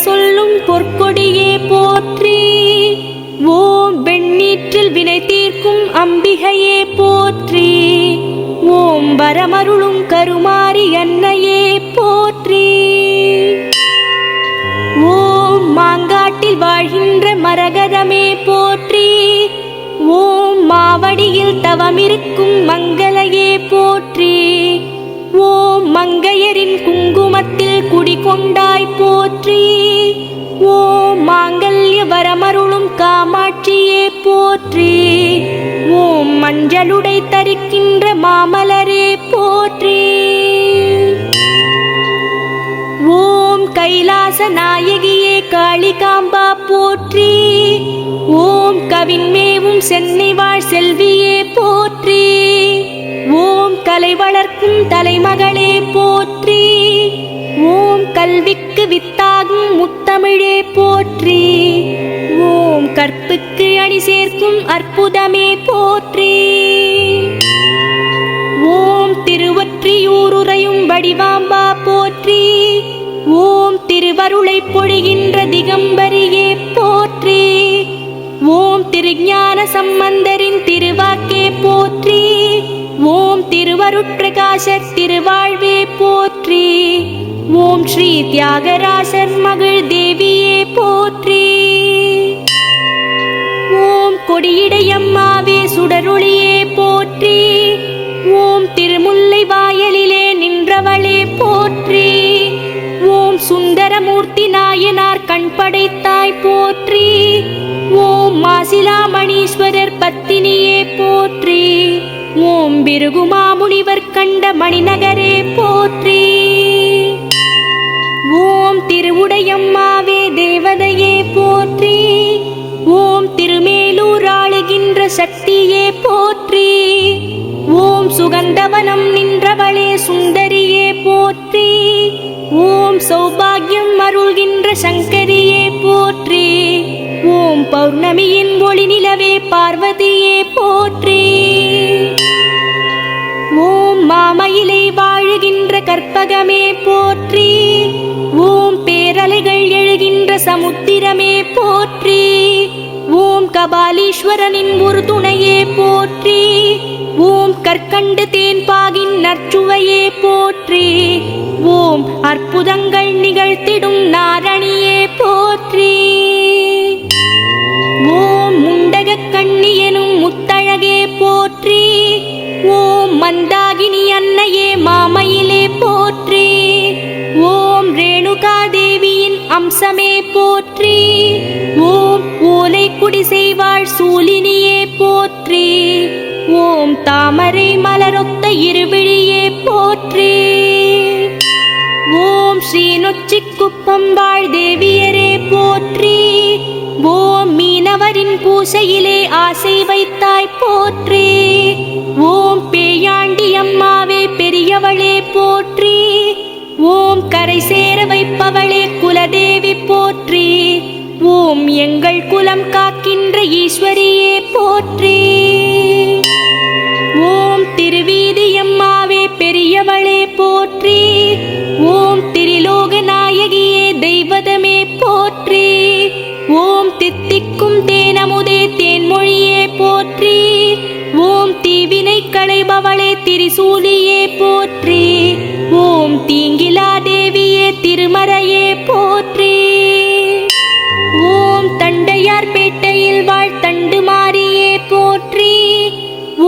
சொல்லும் பொற்கொடியே போற்றி. ஓம் வெண்ணீற்றில் வினை தீர்க்கும் அம்பிகையே போற்றி. ஓம் வரமருளும் கருமாரி அன்னையே போற்றி. ஓம் மாங்காட்டில் வாழ்கின்ற மரகதமே போற்றி. ஓம் மாவடியில் தவமிருக்கும் மங்களையே போற்றி. ஓம் மங்கையரின் குங்குமத்தில் குடிகொண்டாய் போற்றி. ஓம் மாங்கல்ய வரமருளும் காமாட்சியே போற்றி. ஓம் மஞ்சளுடை தரிக்கின்ற மாமலரே போற்றி. ஓம் கைலாச நாயகியே காளிகாம்பா போற்றி. ஓம் கவின்மேவும் சென்னை வாழ் செல்வியே போற்றி. ஓம் கலை வளர்க்கும் தலைமகளே போற்றி. ஓம் கல்விக்கு வித்தாகும் முத்தமிழே போற்றி. ஓம் கற்புக்கு அணி சேர்க்கும் அற்புதமே போற்றி. ஓம் திருவொற்றியூருறையும் வடிவாம்பா போற்றி. ஓம் திருவருளை பொழிகின்ற திகம்பரியே போற்றி. ஓம் திருஞான சம்பந்தரின் திருவாக்கே போற்றி. ஓம் திருவருட்பிரகாசர் திருவாழ்வே போற்றி. ஓம் ஸ்ரீ தியாகராசர் மகள் தேவியே போற்றி. ஓம் கொடியிடையம்மாவே சுடரொளியே போற்றி. ஓம் திருமுல்லை வாயலிலே நின்றவளே போற்றி. ஓம் சுந்தரமூர்த்தி நாயனார் கண் படைத்தாய் போற்றி. ஓம் மாசிலாமணீஸ்வரர் பத்தினியே போற்றி. ஓம் பிருகுமாமுனிவர் கண்ட மணிநகரே போற்றி. ஓம் திருவுடையம்மாவே தேவதையே போற்றி. ஓம் திருமேலூர் ஆளுகின்ற சக்தியே போற்றி. ஓம் சுகந்தவனம் நின்றவளே சுந்தரியே போற்றி. ஓம் சௌபாகியம் அருள்கின்ற சங்கரியே போற்றி. ஓம் பௌர்ணமியின் ஒளி நிலவே பார்வதியே போற்றி. ஓம் மாமயிலை வாழுகின்ற கற்பகமே போற்றி. ஓம் பேரலைகள் எழுகின்ற சமுத்திரமே போற்றி. ஓம் கபாலீஸ்வரனின் ஒரு துணையே போற்றி. ஓம் கற்கண்டு தேன்பாகின் நற்சுவையே போற்றி. ஓம் அற்புதங்கள் நிகழ்த்திடும் நாரணியே போற்றி. ஓம் முண்டக கண்ணி எனும் முத்தழகே போற்றி. ஓம் மந்தாகினி அன்னையே மாமயிலே போற்றி. ஓம் ரேணுகா தேவியின் அம்சமே போற்றி. ஓம் ஓலை குடி செய்வாள் சூலினியே போற்றி. ஓம் தாமரை மலரொத்த இருவிழியே போற்றி. ஓம் ஸ்ரீநொச்சி குப்பம் வாழ் தேவியரே போற்றி. ஓம் மீனவரின் பூசையிலே ஆசை வைத்தாய் போற்றி. ஓம் பேயாண்டி அம்மாவே பெரியவளே போற்றி. ஓம் கரை சேர வைப்பவளே குலதேவி போற்றி. ஓம் எங்கள் குலம் காக்கின்ற ஈஸ்வரியே போற்றி. ஓம் திருவீதியம்மாவே பெரியவளே போற்றி. ஓம் திரிலோக நாயகியே தெய்வதமே போற்றி. ஓம் தித்திக்கும் தேனமுதே தேன்மொழியே போற்றி. ஓம் தீவினை களைபவளே திரிசூலியே போற்றி. ஓம் தீங்கிலா தேவியே திருமறையே போற்றி. ஓம் தண்டையார்பேட்டையில் வாழ் தண்டு மாரியே போற்றி.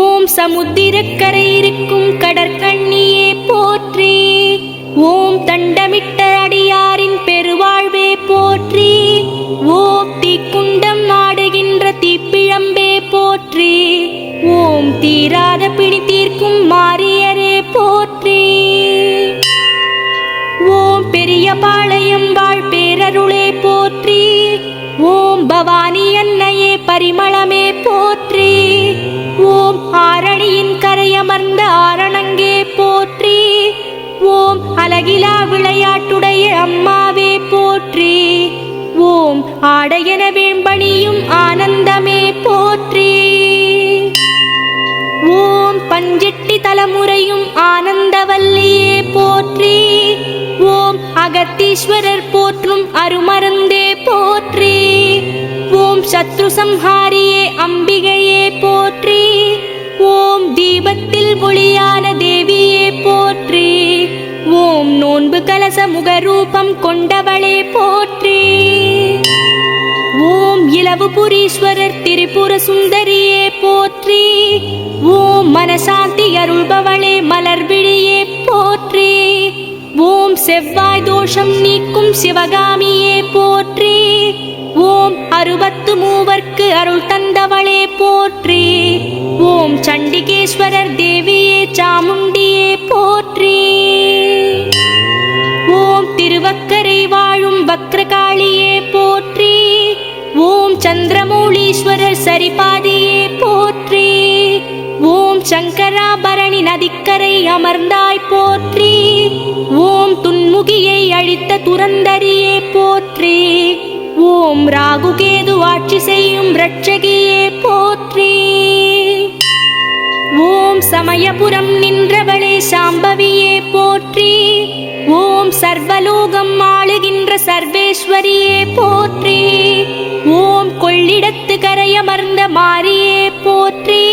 ஓம் சமுத்திரக்கரை இருக்கும் கடற்கண்ணியே போற்றி. ஓம் தண்டமிட்ட அடியாரின் பெருவாழ்வே போற்றி. ஓம் தீக்குண்டம் ஆடுகின்ற தீப்பிழம்பே போற்றி. ஓம் தீராத பிணி தீர்க்கும் மாரியரே போற்றி. ஓம் பெரிய பாளையம் வாழ் பேரருளே போற்றி. ஓம் பவானி அன்னையே பரிமளமே போற்றி. ஓம் ஆரணியின் கரையமர்ந்த ஆரணங்கே போற்றி. ஓம் அழகிலா விளையாட்டுடைய அம்மாவே போற்றி. ஓம் ஆடையன வேம்பணியும் ஆனந்தமே போற்றி. ஓம் பஞ்செட்டி தலைமுறையும் ஆனந்தவல்லியே போற்றி. ஓம் அக அகத்தீஸ்வரர் போற்றும் அருமருந்தே போற்றி. ஓம் சத்ரு சம்ஹாரியே அம்பிகையே போற்றி. ஓம் தீபத்தில் ஒளியான தேவியே போற்றி. ஓம் நோன்பு கலச முகரூபம் கொண்டவளே போற்றி. ஓம் இலவுபுரீஸ்வரர் திரிபுர சுந்தரியே போற்றி. ஓம் மனசாந்தி அருள்பவளே மலர்விழியே போற்றி. ஓம் செவ்வாய் தோஷம் நீக்கும் சிவகாமியே போற்றி. ஓம் 63 அருள் தந்தவளே போற்றி. ஓம் சண்டிகேஸ்வரர் தேவியே சாமுண்டியே போற்றி. ஓம் திருவக்கரை வாழும் வக்ரகாளியே போற்றி. ஓம் சந்திரமௌலீஸ்வரர் சரிபாதியே போற்றி. ஓம் சங்கராபரணி நதிக்கரை அமர்ந்தாய் போற்றி. ஓம் துன்முகியை அழித்த துரந்தரியே போற்றி. ஓம் ராகுகேது ஆட்சி செய்யும் ரட்சகியே போற்றி. ஓம் சமயபுரம் நின்றவளே சாம்பவியே போற்றி. ஓம் சர்வலோகம் ஆளுகின்ற சர்வேஸ்வரியே போற்றி. ஓம் கொள்ளிடத்து கரையமர்ந்த மாரியே போற்றி.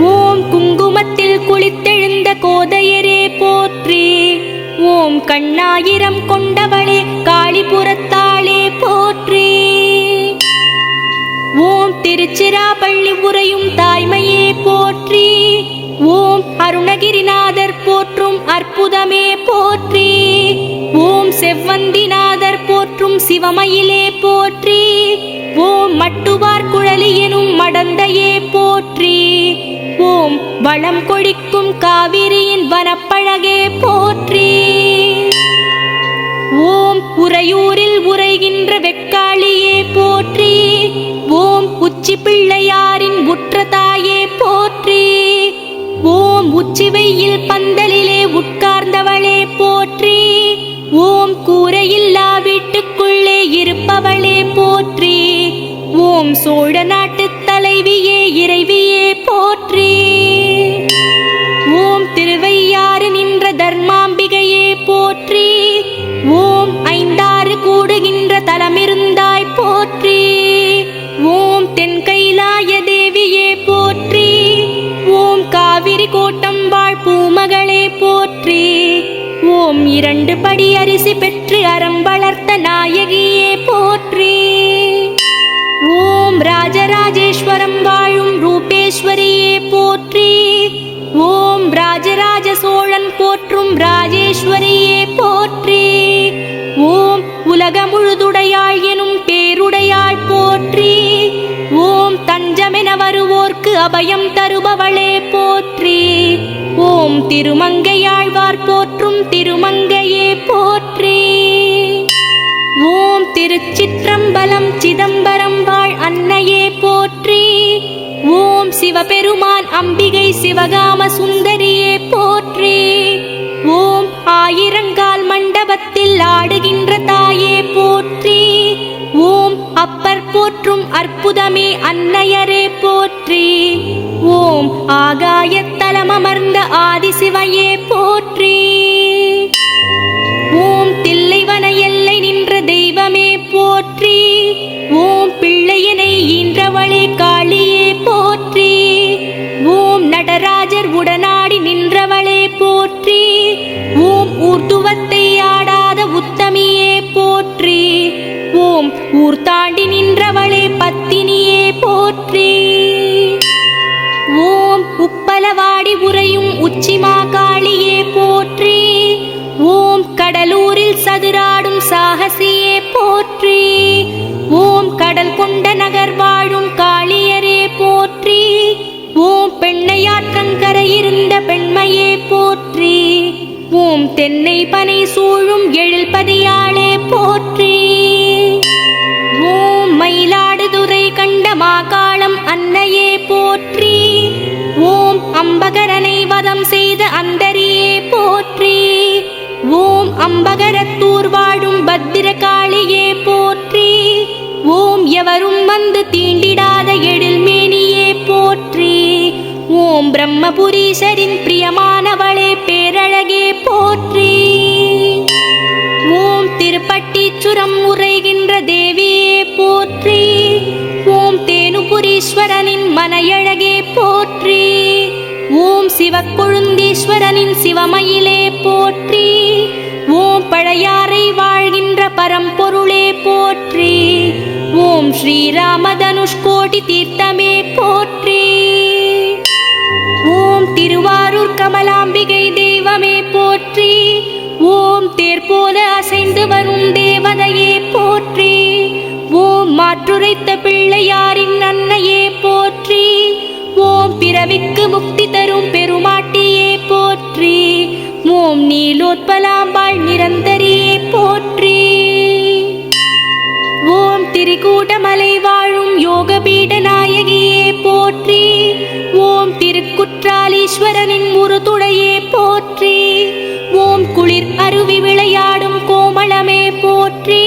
ஓம் குங்குமத்தில் குளித்தெழுந்த கோதையரே போற்றி. ஓம் கண்ணாயிரம் கொண்டவளே காளிபுரத்தாளே போற்றி. ஓம் திருச்சிராப்பள்ளி உறையும் தாய்மையே போற்றி. ஓம் அருணகிரிநாதர் போற்றும் அற்புதமே போற்றி. ஓம் செவ்வந்திநாதர் போற்றும் சிவமயிலே போற்றி. ஓம் மட்டுவார் குழலி எனும் மடந்தையே போற்றி. ஓம் வளம் கொழிக்கும் காவிரியின் வனப்பழகே போற்றி. ஓம் உறையூரில் உரைகின்ற வெக்காளியே போற்றி. ஓம் உச்சி பிள்ளையாரின் உற்ற தாயே போற்றி. ஓம் உச்சி வெயில் பந்தலிலே உட்கார்ந்தவளே போற்றி. ஓம் கூரையில்லா வீட்டுக்குள்ளே இருப்பவளே போற்றி. ஓம் சோழ நாட்டு தலைவியே இறைவியே போற்றி. ஓம் திருவையாறு நின்ற தர்மாம்பிகையே போற்றி. ஓம் 5 கூடுகின்ற தலமிருந்தாய் போற்றி. ஓம் தென்கைலாய தேவியே போற்றி. ஓம் காவிரி கோட்டம் வாழ் பூமகளே போற்றி. ஓம் 2 படி அரிசி பெற்று அறம் வளர்த்த நாயகியே போற்றி. ஓம் ராஜராஜேஸ்வரம் வாழும் ரூபேஸ்வரியே போற்றி. ஓம் ராஜராஜ சோழன் போற்றும் ராஜேஸ்வரியே போற்றி. ஓம் உலகமுழுதுடையாள் எனும் பேருடையாள் போற்றி. ஓம் தஞ்சமென வருவோர்க்கு அபயம் தருபவளே போற்றி. ஓம் திருமங்கையாழ்வார் போற்றும் திருமங்கையே போற்றி. ஓம் திருச்சிற்றம்பலம் சிதம்பரம் வாழ் அன்னையே போற்றி. ஓம் சிவபெருமான் அம்பிகை சிவகாம சுந்தரியே போற்றி. ஓம் ஆயிரங்கால் மண்டபத்தில் ஆடுகின்ற தாயே போற்றி. ஓம் அப்பர் போற்றும் அற்புதமே அன்னையரே போற்றி. ஓம் ஆகாயத்தலமர்ந்த ஆதிசிவையே போற்றி. ஓம் தில்லைவன எல்லை நின்ற தெய்வமே போற்றி. ஓம் பிள்ளையனை ஈன்றவளே காளியே போற்றி. ஓம் நடராஜர் உடனாடி நின்றவளே போற்றி. ஓம் ஊர்துவத்தை ஆடாத உத்தமியே போற்றி. ஓம் ஊர் தாண்டி நின்றவளே பத்தினியே போற்றி. ஓம் உப்பலவாடி உறையும் உச்சிமா காளியே போற்றி. ஓம் கடலூரில் சதுராடும் சாகசியே போற்றி. ஓம் கடல் கொண்ட நகர் வாழும் காளியரே போற்றி. ஓம் பெண்ணையாற்றங்கரையிருந்த பெண்மையே போற்றி. ஓம் தென்னை பனை சூழும் எழில்பதியாளே போற்றி. ஓம் மயிலாடுதுறை கண்ட மாகாளம் அன்னையே போற்றி. ஓம் அம்பகரனை வதம் செய்த அந்தரியே போற்றி. ஓம் அம்பகரத்தூர் வாழும் பத்திரகாளியே போற்றி. ஓம் எவரும் வந்து தீண்டிடாத எழில்மேனியே போற்றி. ஓம் பிரம்மபுரீசரின் பிரியமானவளே பேரழகே போற்றி. ஓம் பாசுரம் உரைகின்ற தேவியே போற்றி. ஓம் தேனுபுரீஸ்வரனின் மனையழகே போற்றி. ஓம் சிவக்கொழுந்தீஸ்வரனின் சிவமயிலே போற்றி. ஓம் பழையாறை வாழ்கின்ற பரம்பொருளே போற்றி. ஓம் ஸ்ரீராமதனுஷ்கோடி தீர்த்தமே போற்றி. ஓம் திருவாரூர் கமலாம்பிகை தெய்வமே போற்றி. ஓம் தேர் போல அசைந்து வரும் தேவதையே போற்றி. ஓம் மாற்றுரைத்த பிள்ளையாரின் அன்னையே போற்றி. ஓம் பிறவிக்கு முக்தி தரும் பெருமாட்டியே போற்றி. ஓம் நீலோத்பலாம்பாள் நிரந்தரியே போற்றி. ஓம் திரிகூடமலை வாழும் யோகபீட நாயகியே போற்றி. ஓம் திருக்குற்றாலீஸ்வரனின் முருதுடையே போற்றி. ஓம் குளிர் அருவி விளையாடும் கோமளமே போற்றி.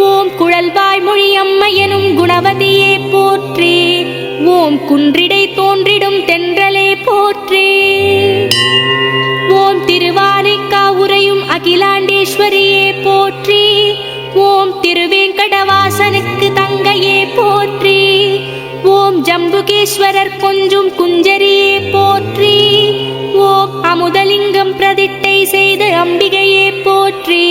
ஓம் குழல்வாய் மொழி அம்மையனும் குணவதியே போற்றி. ஓம் குன்றிடை தோன்றிடும் தென்றலே போற்றி. ஓம் திருவானைக்கா உரையும் அகிலாண்டேஸ்வரியே போற்றி. ஓம் திருவேங்கடவாசனுக்கு தங்கையே போற்றி. ஓம் ஜம்புகேஸ்வரர் கொஞ்சும் குஞ்சரியே போற்றி. ஓம் அமுதலிங்கம் பிரதிட்டை செய்த அம்பிகையே போற்றி.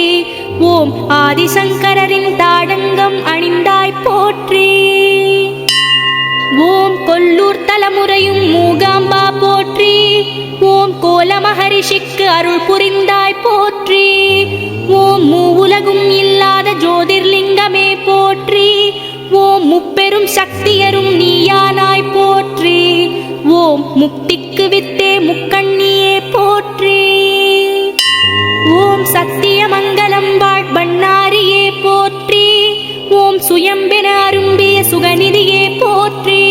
ஓம் ஆதிசங்கரின் தாடங்கம் அணிந்தாய் போற்றி. ஓம் கொல்லூர் தலமுறையும் மூகாம்பா போற்றி. ஓம் கோல மகரிஷிக்கு அருள் புரிந்தாய் போற்றி. ஓம் மூவுலகும் இல்லாத ஜோதிர்லிங்கமே போற்றி. ஓம் முப்பெரும் சக்தியரும் நீயானாய் போற்றி. ஓம் முக்திக்கு வித்தே முக்கண்ணியே போற்றி. ஓம் சத்தியமங்கலம் வாழ்பண்ணாரியே போற்றி. ஓம் சுயம்பென அரும்பிய சுகநிதியே போற்றி.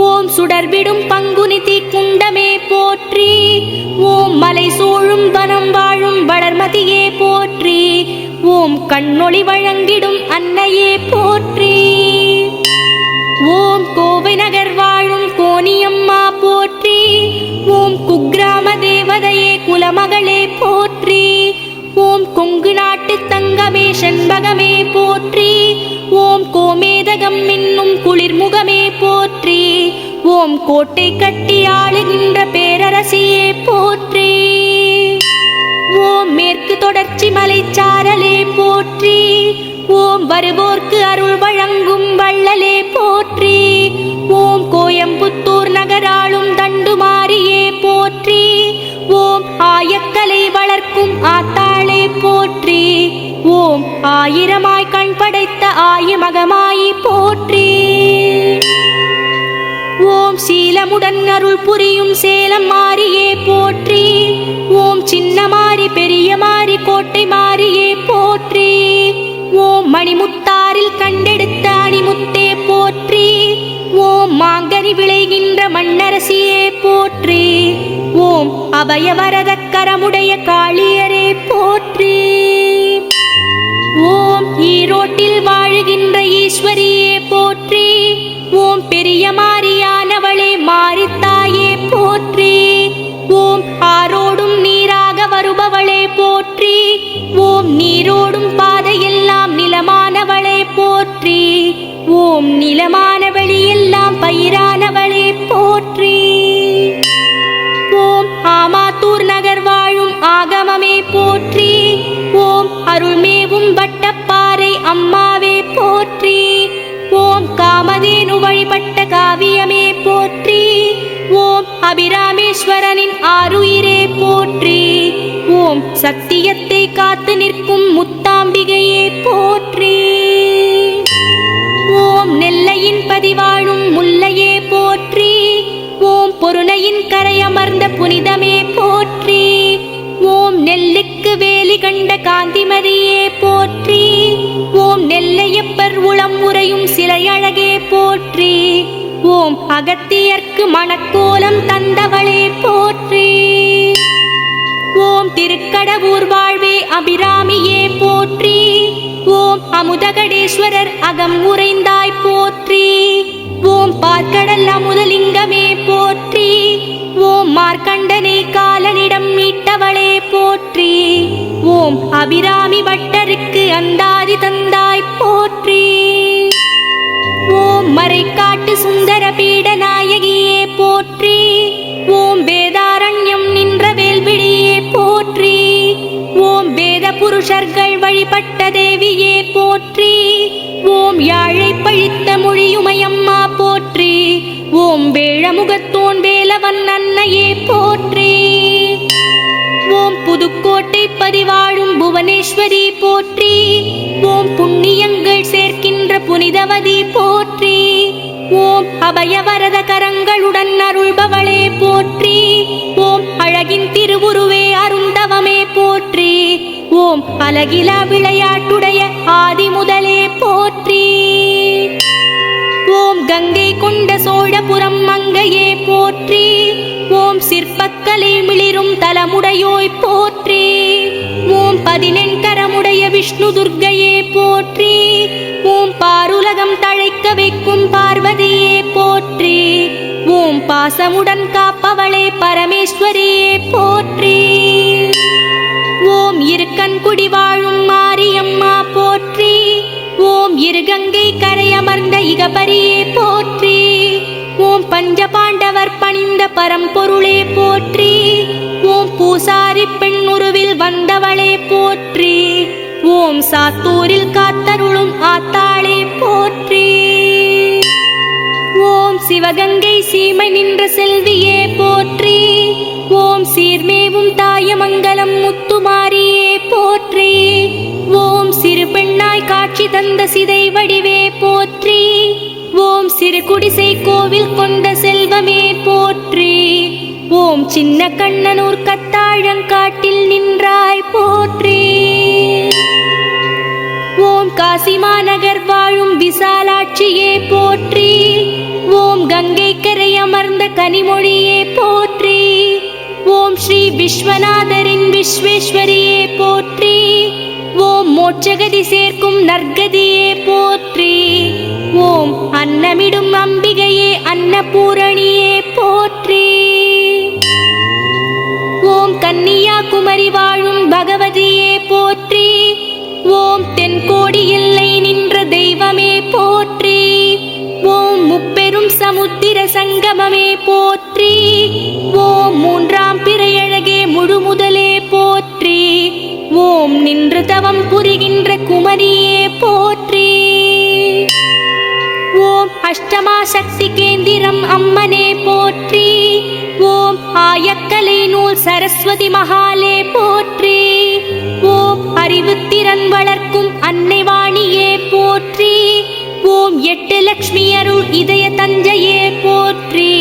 ஓம் சுடர்விடும் பங்குனிதி குண்டமே போற்றி. ஓம் மலை சூழும் வனம் வாழும் வளர்மதியே போற்றி. ஓம் கண்ணொளி வழங்கிடும் அன்னையே போற்றி. ஓம் கோவை நகர் வாழும் கோனியம்மா போற்றி. ஓம் குக்கிராம தேவதையே குலமகளே போற்றி. ஓம் கொங்கு நாட்டு தங்கமே செண்பகமே போற்றி. ஓம் கோமேதகம் என்னும் குளிர்முகமே போற்றி. ஓம் கோட்டை கட்டி ஆளுகின்ற பேரரசியே போற்றி. ஓம் மேற்கு தொடர்ச்சி மலைச்சாரலே போற்றி. ஓம் வருவோர்க்கு அருள் வழங்கும் வள்ளலே போற்றி. ஓம் கோயம்புத்தூர் நகராளும் தண்டுமாரியே போற்றி. ஓம் ஆயக்கலை வளர்க்கும் ஆத்தாளே போற்றி. ஓம் ஆயிரமாய் கண் படைத்த ஆயமகமாயி போற்றி. ஓம் சீலமுடன் அருள் புரியும் சேலம் மாரியே போற்றி. ஓம் சின்ன மாரி பெரிய மாரி கோட்டை மாரியே போற்றி. ஓம் மணிமுத்தாரில் கண்டெடுத்த அணிமுத்தே போற்றி. ஓம் மாங்கனி விளைகின்ற மண்ணரசியே போற்றி. ஓம் அபயவரத கரமுடைய காளியரே போற்றி. ஓம் ஈரோட்டில் வாழுகின்ற ஈஸ்வரியே போற்றி. ஓம் பெரிய மாரியானவளே மாரித்தாயே போற்றி. ஓம் ஆரோடும் நீராக வருபவளே போற்றி. ஓம் நீரோடும் பாதையெல்லாம் நிலமானவளே போற்றி. ஓம் நிலமான வெளியெல்லாம் பயிரானவளே போற்றி. ஓம் ஆமாத்தூர் நகர் வாழும் ஆகமமே போற்றி. ஓம் அருள்மேவும் வட்டப்பாறை அம்மாவே போற்றி. ஓம் காமதேனு வழிபட்ட காவியமே போற்றி. ஓம் அபிராமேஸ்வரனின் ஆருயிரே போற்றி. ஓம் சத்தியத்தை காத்து நிற்கும் முத்தாம்பிகையே போற்றி. ஓம் நெல்லையின் பதிவாழும் முல்லையே போற்றி. ஓம் பொருணையின் கரையமர்ந்த புனிதமே போற்றி. ஓம் நெல்லுக்கு வேலி கண்ட காந்திமதியே போற்றி. ஓம் நெல்லையப்பர் உளம் உறையும் சிலையழகே போற்றி. ஓம் அகத்தியர்க்கு மணக்கோலம் தந்தவளே போற்றி. ஓம் திருக்கடவூர் வாழ்வே அபிராமியே போற்றி. ஓம் அமுதகடேஸ்வரர் அகம் உறைந்தாய் போற்றி. ஓம் பார்க்கடல் அமுதலிங்கமே போற்றி. ஓம் மார்க்கண்டனை காலனிடம் மீட்டவளே போற்றி. ஓம் அபிராமி பட்டருக்கு அந்தாதி புருஷர்கள் வழிபட்ட தேவியே போற்றி. ஓம் யாழை பழித்த மொழியுமையம்மா போற்றி. ஓம் வேழமுகத்தோன் வேலவன் அன்னையே போற்றி. ஓம் புதுக்கோட்டை பதிவாழும் புவனேஸ்வரி போற்றி. ஓம் புண்ணியங்கள் சேர்க்கின்ற புனிதவதி போற்றி. ஓம் அபயவரத கரங்களுடன் அருள்பவளே போற்றி. ஓம் அழகின் திருவுருவே அருந்தவமே போற்றி. ஓம் அழகிலா விளையாட்டுடைய ஆதி முதலே போற்றி. ஓம் கங்கை கொண்ட சோழபுரம் மங்கையே போற்றி. ஓம் சிற்பக்கலை மிளிரும் தலமுடையோய் போற்றி. ஓம் 14 கரமுடைய விஷ்ணு துர்க்கையே போற்றி. ஓம் பாருலகம் தழைக்க வைக்கும் பார்வதியே போற்றி. ஓம் பாசமுடன் காப்பவளே பரமேஸ்வரியே போற்றி. ஓம் இருக்கன்குடி வாழும் மாரியம்மா போற்றி. ஓம் இருகங்கை கரையமர்ந்த இகபரியே போற்றி. ஓம் பஞ்சபாண்டவர் பணிந்த பரம்பொருளே போற்றி. ஓம் பூசாரி பெண் உருவில் வந்தவளே போற்றி. ஓம் சாத்தூரில் காத்தருளும் ஆத்தாளே போற்றி. ஓம் சிவகங்கை சீமை நின்ற செல்வியே போற்றி. ஓம் சீர்மேவும் தாயமங்கலம் முத்துமாரியே போற்றி. ஓம் சிறு பெண்ணாய் காட்சி தந்த சிதை வடிவே போற்றி. ஓம் சிறு குடிசை கோவில் கொண்ட செல்வமே போற்றி. ஓம் சின்ன கண்ணனூர் கத்தாழங்காட்டில் நின்றாய் போற்றி. ஓம் காசிமாநகர் வாழும் விசாலாட்சியே போற்றி. ஓம் கங்கை கரை அமர்ந்த கனிமொழியே போற்றி. ஓம் ஸ்ரீ விஸ்வநாதரின் விஸ்வேஸ்வரியே போற்றி. ஓம் மோட்சகதி சேர்க்கும் நற்கதியே போற்றி. ஓம் அன்னமிடும் அம்பிகையே அன்னபூரணியே போற்றி. ஓம் கன்னியாகுமரி வாழும் பகவதியே போற்றி. ஓம் தென்கோடி எல்லை நின்ற தெய்வமே போற்றி. ஓம் முப்பெரும் சமுத்திர சங்கமமே போற்றி. ஓம் மூன்றாம் பிறையழகே முழுமுதலே போற்றி. ஓம் நின்று தவம் புரிகின்ற குமரியே போற்றி. ஓம் அஷ்டமா சக்தி கேந்திரம் அம்மனே போற்றி. ஓம் ஆயக்கலை நூல் சரஸ்வதி மகாலே போற்றி. ஓம் அறிவுத்திறன் வளர்க்கும் அன்னை வாணியே போற்றி. ஓம் 8 லட்சுமி அருள் இதய தஞ்சையே போற்றி.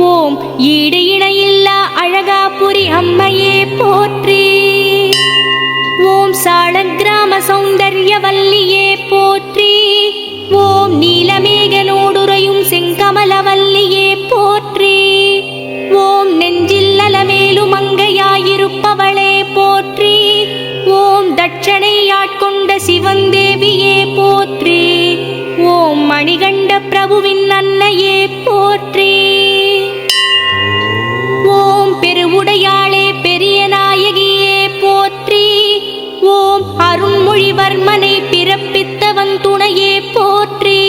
ஓம் ஈடு இணையில்லா அழகாபுரி அம்மையே போற்றி. ஓம் சாளக்கிராம சௌந்தர்யவல்லியே போற்றி. ஓம் நீலமேகனோடுரையும் செங்கமலவல்லியே போற்றி. ஓம் நெஞ்சில் அலமேலும் மங்கையாயிருப்பவளே போற்றி. ஓம் தட்சணை ஆட்கொண்ட சிவந்தேவியே போற்றி. ஓம் மணிகண்ட பிரபுவின் அன்னையே போற்றி. ஓம் பெருவுடையாளே பெரிய நாயகியே போற்றி. ஓம் அருண்மொழிவர்மனை பிறப்பித்தவன் துணையே போற்றி.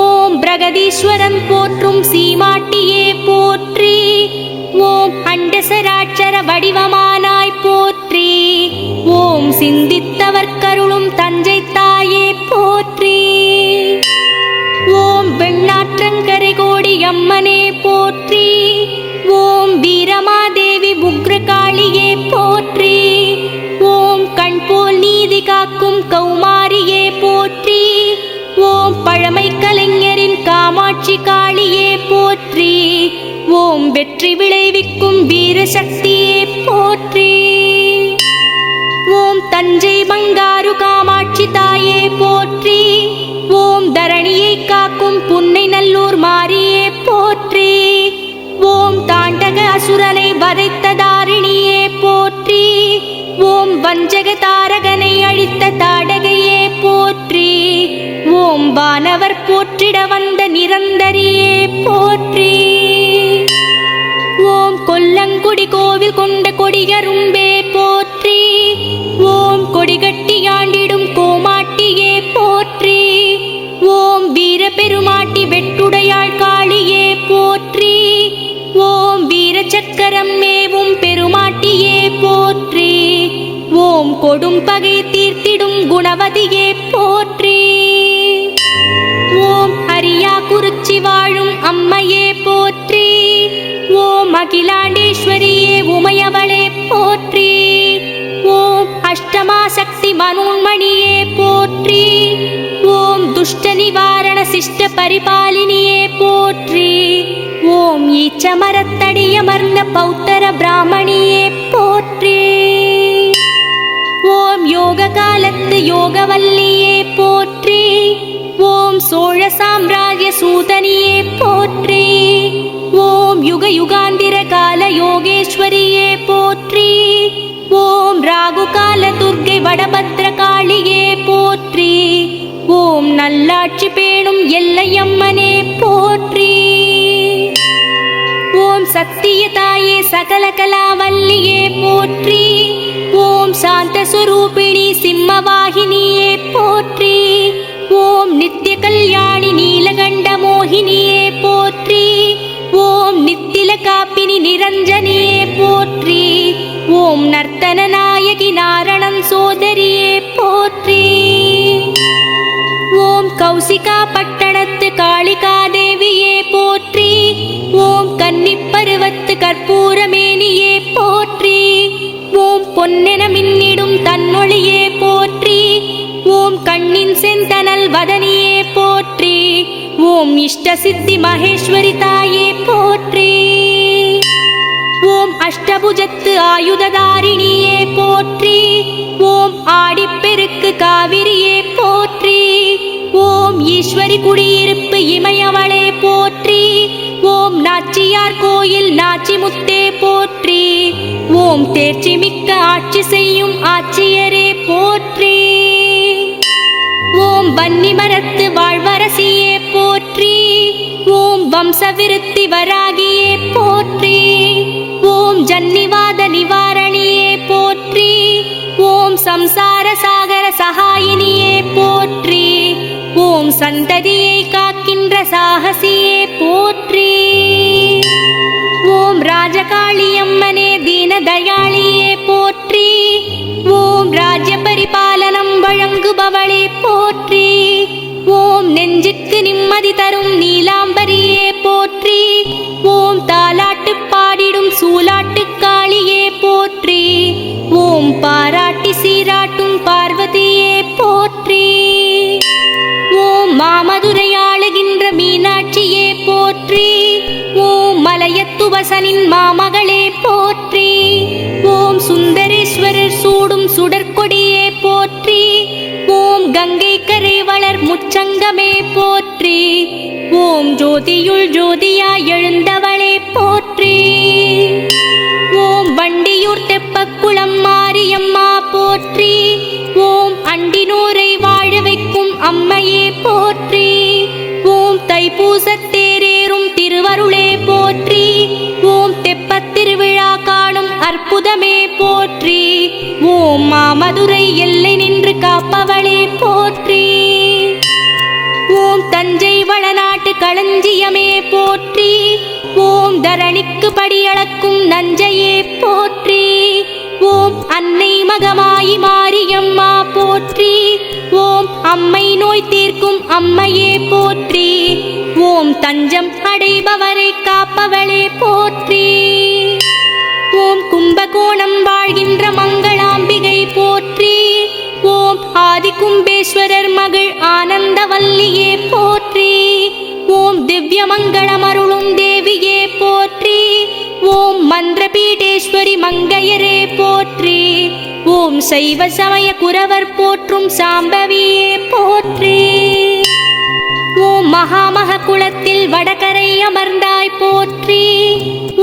ஓம் பிரகதீஸ்வரன் போற்றும் சீமாட்டியே போற்றி. ஓம் அண்டசராட்சர வடிவமானாய் போற்றி. ஓம் சிந்தித்தவர் கருளும் தஞ்சை தாயே போற்றி. ஓம் வெண்ணாற்றங்கரை கோடி அம்மனே போற்றி. ஓம் வீரமாதேவி புக்ரகாளியே போற்றி. ஓம் கண்போல் நீதி காக்கும் கௌமாரியே போற்றி. ஓம் பழமை கலைஞரின் காமாட்சி காளியே போற்றி. ஓம் வெற்றி விளைவிக்கும் வீரசக்தியே போற்றி. ஓம் தஞ்சை பங்காரு காமாட்சி தாயே போற்றி. ஓம் தரணியை காக்கும் புன்னை நல்லூர் மாரியே போற்றி. ஓம் தாண்டக அசுரனை வதைத்த தாரிணியே போற்றி. ஓம் வஞ்சக தாரகனை அழித்த தாடகையே போற்றி. ஓம் வானவர் போற்றிட வந்த நிரந்தரியே போற்றி. ஓம் கொல்லங்குடி கோவில் கொண்ட கொடியரும்பே போற்றி. ஓம் கொடிகட்டி ஆண்டிடும் கோமாட்டியே போற்றி. ஓம் வீரபெருமாட்டி வெட்டுடையாள் காளியே போற்றி. ஓம் வீரச்சக்கரம் மேவும் பெருமாட்டியே போற்றி. ஓம் கொடும் பகை தீர்த்திடும் குணவதியே போற்றி. ஓம் அரியா குறிச்சி வாழும் அம்மையே போற்றி. ஓம் அகிலாண்டேஸ்வரியே உமையவளே போற்றி. ஓம் அஷ்டமா சக்தி மனோன்மணியே போற்றி. ஓம் துஷ்ட நிவாரண சிஷ்ட பரிபாலினியே போற்றி. ஓம் ஈச்சமரத்தடியமர்ந்த பௌத்தர பிராமணியே போற்றி. ஓம் யோக காலத்து யோகவல்லியே போற்றி. ஓம் சோழ சாம்ராஜ்ய சூதனியே போற்றி. ஓம் யுக யுகாந்திர கால யோகேஸ்வரியே போற்றி. ஓம் ராகு கால துர்க்கை வடபத்ர காளியே போற்றி. ஓம் நல்லாட்சி பேணும் எல்லையம்மனே போற்றி. ஓம் சத்திய தாயே சகல கலாவல்லியே போற்றி. ஓம் சாந்த சுரூபிணி சிம்மவாகினியே போற்றி. ஓம் நித்திய கல்யாணி நீலகண்ட மோகினியே போற்றி. ஓம் நித்தில காப்பினி நிரஞ்சனியே போற்றி. ஓம் நர்த்தன நாயகி நாரணன் சோதரியே போற்றி. ஓம் கௌசிகா பட்டணத்து காளிகா தேவியே போற்றி. ஓம் கன்னிப்பருவத்து கற்பூரமேனியே போற்றி. ஓம் பொன்னென மின்னிடும் தன்னொழியே போற்றி. ஓம் கண்ணின் செந்தனல் வதனியே போற்றி. ஓம் இஷ்ட சித்தி மகேஸ்வரி தாயே போற்றி. ஓம் அஷ்டபுஜத்து ஆயுததாரிணியே போற்றி. ஓம் ஆடிப்பெருக்கு காவிரியே போற்றி. ஓம் ஈஸ்வரி குடியிருப்பு இமயவளே போற்றி. ஓம் நாச்சியார் கோயில் நாச்சிமுத்தே போற்றி. ஓம் தேர்ச்சி மிக்க ஆட்சி செய்யும் ஆட்சியரே போற்றி. ஓம் வன்னி மரத்து வாழ்வரசியே போற்றி. ஓம் வம்சவிருத்தி வராகியே போற்றி. ஓம் ஜன்னிவாத நிவாரணியே போற்றி. ஓம் சம்சார சாகர சகாயினியே போற்றி. ஓம் சந்ததியை காக்கின்ற சாகசியே போற்றி. ஓம் ராஜகாளியம்மனே தீனதயாளியே போற்றி. ஓம் ராஜ்ய பரிபாலனம் வழங்குபவளே போற்றி. ஓம் நெஞ்சுக்கு நிம்மதி தரும் நீலாம்பரியே போற்றி. ஓம் தாலாட்டு பாடிடும் சூலாட்டு காளியே போற்றி. ஓம் பாராட்டி சீராட்டும் பார்வதியே போற்றி. ஓம் மாமதுரை ஆளுகின்ற மீனாட்சியே போற்றி. ஓம் மலையத்துவசனின் மாமகளே போற்றி. ஓம் சுந்தரேஸ்வரர் சூடும் சுடற்கொடியே போற்றி. ஓம் கங்கை கரை வளர் முச்சங்கமே போற்றி. ஓம் ஜோதியுள் ஜோதியாய் எழுந்தவளே போற்றி. ஓம் வண்டியூர் தெப்பக்குளம் மாரியம்மா போற்றி. ஓம் அண்டினூரை வாழ வைக்கும் அம்மையே போற்றி. ஓம் தைப்பூசத்தேரேறும் திருவருளே போற்றி. ஓம் தெப்பத் திருவிழா காணும் அற்புதமே போற்றி. ஓம் மாமதுரை எல்லை நின்று காப்பவளே போற்றி. ஓம் தஞ்சை வளநாட்டு களஞ்சியமே போற்றி. ஓம் தரணிக்கு படியளக்கும் நஞ்சையே போற்றி. ஓம் அன்னை மகமாயி மாரியம்மா போற்றி. ஓம் அம்மை நோய் தீர்க்கும் அம்மையே போற்றி. ஓம் தஞ்சம் அடைபவரை காப்பவளே போற்றி. ஓம் கும்பகோணம் வாழ்கின்ற மங்களாம்பிகை போற்றி. ஓம் ஆதிகும்பேஸ்வரர் மகள் ஆனந்தவல்லியே போற்றி. ஓம் திவ்ய மங்களம் அருளும் தேவியே போற்றி. ஓம் மந்திரபீடேஸ்வரி மங்கையரே போற்றி. ஓம் சைவ சமய குரவர் போற்றும் சாம்பவியே போற்றி. ஓம் மகாமக குளத்தில் வடகரை அமர்ந்தாய் போற்றி.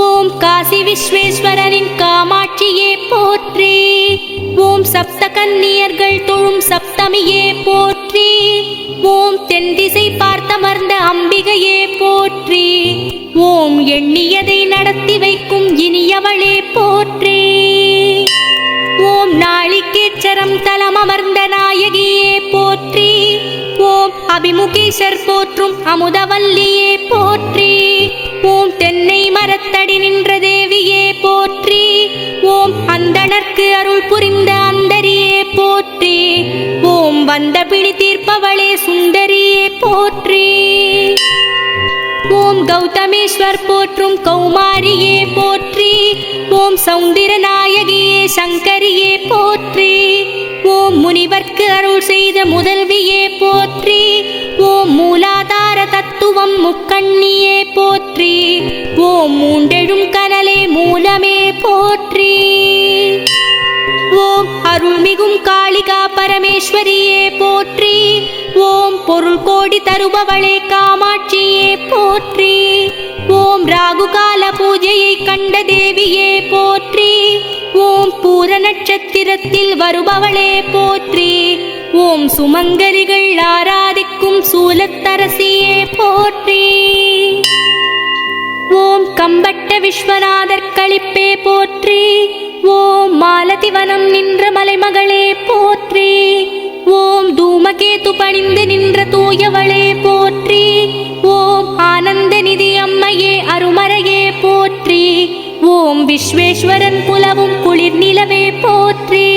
ஓம் காசி விஸ்வேஸ்வரனின் காமாட்சியே போற்றி. ஓம் சப்த கன்னியர்கள் தொழும் சப்தமியே போற்றி. ஓம் தென் திசை பார்த்தமர்ந்த அம்பிகையே போற்றி. ஓம் எண்ணியதை நடத்தி வைக்கும் இனியவளே போற்றி. ஓம் நாளிகேச்சரம் தலம் அமர்ந்த நாயகியே போற்றி. ஓம் அபிமுகேசர் போற்றும் அமுதவல்லியே போற்றி. ஓம் தென்னை மரத்தடி நின்ற தேவியே போற்றி. ஓம் அந்தணர்க்கு அருள் புரிந்த போற்றி. ஓம் கௌதமேஸ்வர் போற்றும் கௌமாரியே போற்றி. ஓம் சௌந்தரநாயகியே சங்கரியே போற்றி. ஓம் முனிவர்க்கு அருள் செய்த முதல்வியே போற்றி. ஓம் மூலாதார தத்துவம் முக்கண்ணியே போற்றி. ஓம் மூண்டெழும் கனலே மூலமே போற்றி. ஓம் அருள்மிகும் காளிகா பரமேஸ்வரியே போற்றி. ஓம் பொருள் கோடி தருபவளே காமாட்சியே போற்றி. ஓம் ராகுகால பூஜையை கண்ட தேவியே போற்றி. ஓம் பூர நட்சத்திரத்தில் வருபவளே போற்றி. ஓம் சுமங்கலிகள் ஆராதிக்கும் சூலத்தரசியே போற்றி. ஓம் கம்பட்ட விஸ்வநாதர் களிப்பே போற்றி. ஓம் மாலதிவனம் நின்ற மலைமகளே போற்றி. ஓம் தூமகேது பணிந்து நின்ற தூயவளே போற்றி. ஓம் ஆனந்த நிதி அம்மையே அருமறையே போற்றி. ஓம் விஸ்வேஸ்வரன் புலவும் குளிர் நிலவே போற்றி.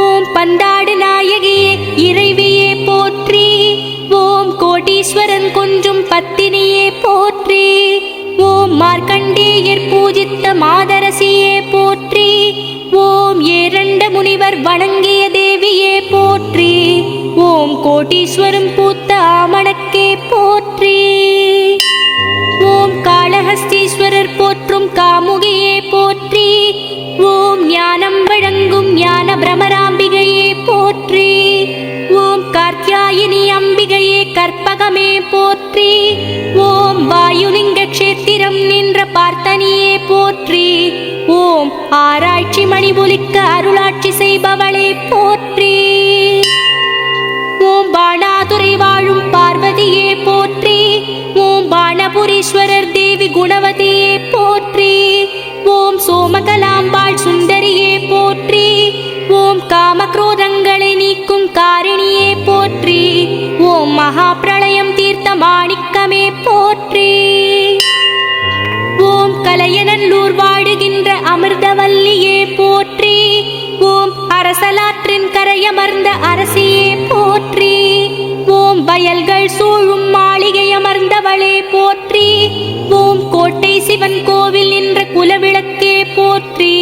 ஓம் பந்தாடு நாயகியே இறைவியே போற்றி. ஓம் கோட்டீஸ்வரன் கொஞ்சும் பத்தினியே போற்றி. ஓம் மார்க்கண்டேயர் பூஜித்த மாதரசியே போற்றி. ஓம் ஏரண்ட முனிவர் வணங்கிய தேவியே போற்றி. ஓம் கோட்டீஸ்வரம் பூத்த ஆமணக்கே போற்றி. ஓம் காளஹஸ்தீஸ்வரர் போற்றும் காமுகியே போற்றி. ஓம் ஞானம் வழங்கும் ஞான பிரமராம்பிகையே போற்றி. ஓம் கார்த்தியாயினி அம்பிகையே கற்பகமே போற்றி. ஓம் வாயுலிங்க க்ஷேத்திரம் நின்ற பார்த்தனியே போற்றி. ஓம் ஆராய்ச்சி மணி ஒலிக்க அருளாட்சி செய்பவளே போற்றி. ஓம் பாணாதுரை வாழும் பார்வதியே போற்றி. ஓம் பாணபுரீஸ்வரர் தேவி குணவதியே போற்றி. ஓம் சோமகலாம்பாள் சுந்தரியே போற்றி. ஓம் காமக்ரோதங்களை நீக்கும் காரிணியே போற்றி. ஓம் மகா பிரளயம் தீர்த்த மாணிக்கமே போற்றி. ஓம் கலையநல்லூர் வாடுகின்ற அமிர்தவல்லியே போற்றி. ஓம் அரசலாற்றின் கரையமர்ந்த அரசியே போற்றி. ஓம் வயல்கள் சூழும் மாளிகை அமர்ந்தவளே போற்றி. ஓம் கோட்டை சிவன் கோவில் நின்ற குலவிளக்கே போற்றி.